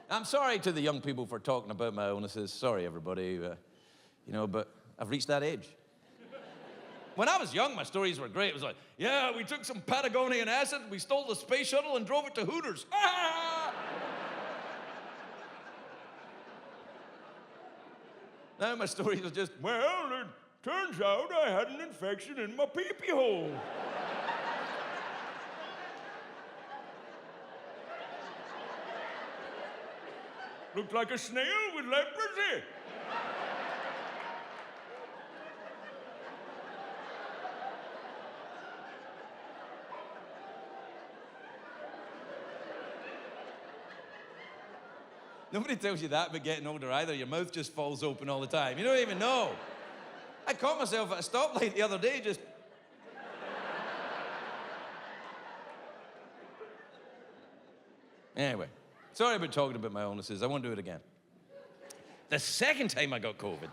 I'm sorry to the young people for talking about my illnesses. Sorry, everybody. But I've reached that age. When I was young, my stories were great. It was like, yeah, we took some Patagonian acid, we stole the space shuttle and drove it to Hooters. Now my stories are just, well, it turns out I had an infection in my pee-pee hole. Looked like a snail with leprosy. Nobody tells you that about getting older either. Your mouth just falls open all the time. You don't even know. I caught myself at a stoplight the other day just... Anyway, sorry about talking about my illnesses. I won't do it again. The second time I got COVID,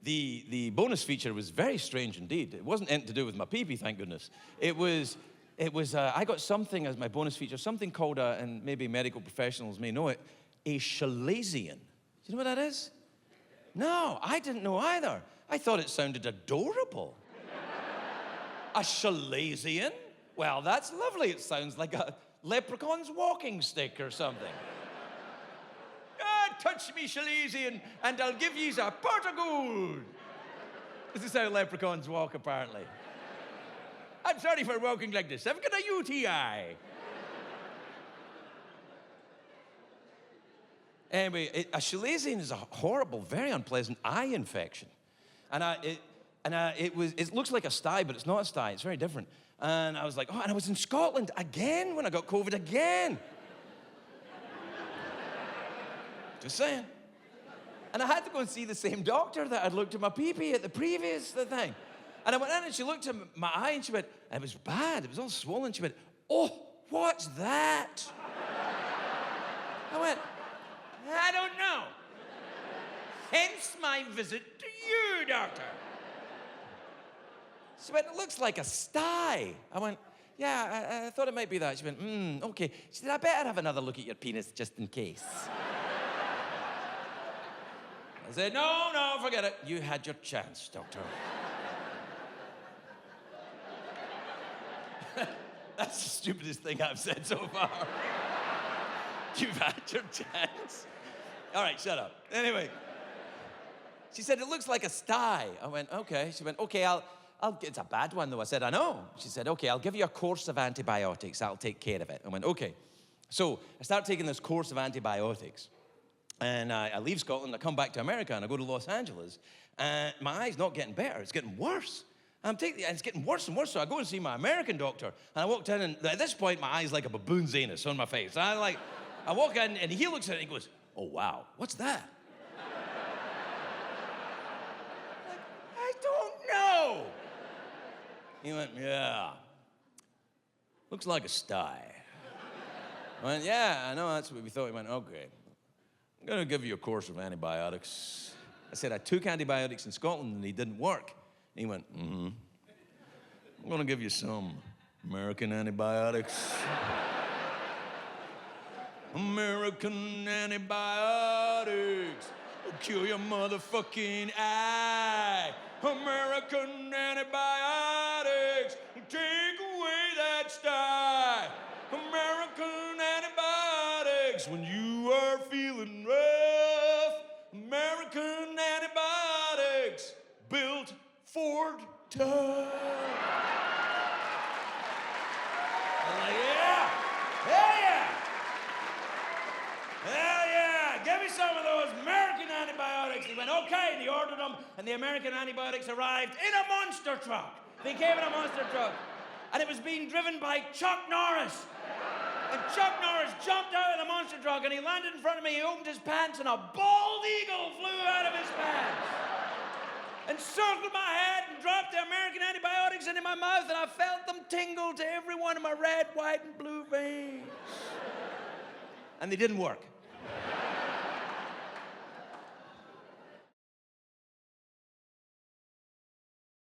the bonus feature was very strange indeed. It wasn't anything to do with my pee-pee, thank goodness. It was I got something as my bonus feature, something called, and maybe medical professionals may know it, a Chalazion. Do you know what that is? No, I didn't know either. I thought it sounded adorable. A Chalazion? Well, that's lovely. It sounds like a leprechaun's walking stick or something. Touch me, Chalazion, and I'll give yous a pot of gold. This is how leprechauns walk, apparently. I'm sorry for walking like this. I've got a UTI. Anyway, a Chalazion is a horrible, very unpleasant eye infection. And it looks like a sty, but it's not a sty. It's very different. And I was like, and I was in Scotland again when I got COVID again. Just saying. And I had to go and see the same doctor that I'd looked at my pee-pee at the previous thing. And I went in and she looked at my eye and she went, it was bad, it was all swollen. She went, oh, what's that? I went, I don't know. Hence my visit to you, doctor. She went, it looks like a sty. I went, yeah, I thought it might be that. She went, okay. She said, I better have another look at your penis just in case. I said, no, forget it. You had your chance, doctor. That's the stupidest thing I've said so far. You've had your chance. All right, shut up. Anyway, she said, it looks like a sty. I went, okay. She went, okay, it's a bad one though. I said, I know. She said, okay, I'll give you a course of antibiotics. I'll take care of it. I went, okay. So I start taking this course of antibiotics. And I leave Scotland, I come back to America, and I go to Los Angeles, and my eye's not getting better, it's getting worse. And it's getting worse and worse, so I go and see my American doctor, and I walked in, and at this point, my eye's like a baboon's anus on my face. I walk in, and he looks at it, and he goes, oh, wow, what's that? I don't know. He went, yeah, looks like a sty. I went, yeah, I know, that's what we thought. He went, okay. I'm going to give you a course of antibiotics. I said, I took antibiotics in Scotland and they didn't work. And he went, I'm going to give you some American antibiotics. American antibiotics will kill your motherfucking eye. American antibiotics will take away that sty. American antibiotics when you are feeling rough. American antibiotics built Ford time. I'm like, yeah, hell yeah. Hell yeah, give me some of those American antibiotics. He went, okay, and he ordered them, and the American antibiotics arrived in a monster truck. They came in a monster truck, and it was being driven by Chuck Norris. And Chuck Norris jumped out of the monster truck and he landed in front of me. He opened his pants and a bald eagle flew out of his pants and circled my head and dropped the American antibiotics into my mouth, and I felt them tingle to every one of my red, white, and blue veins. And they didn't work.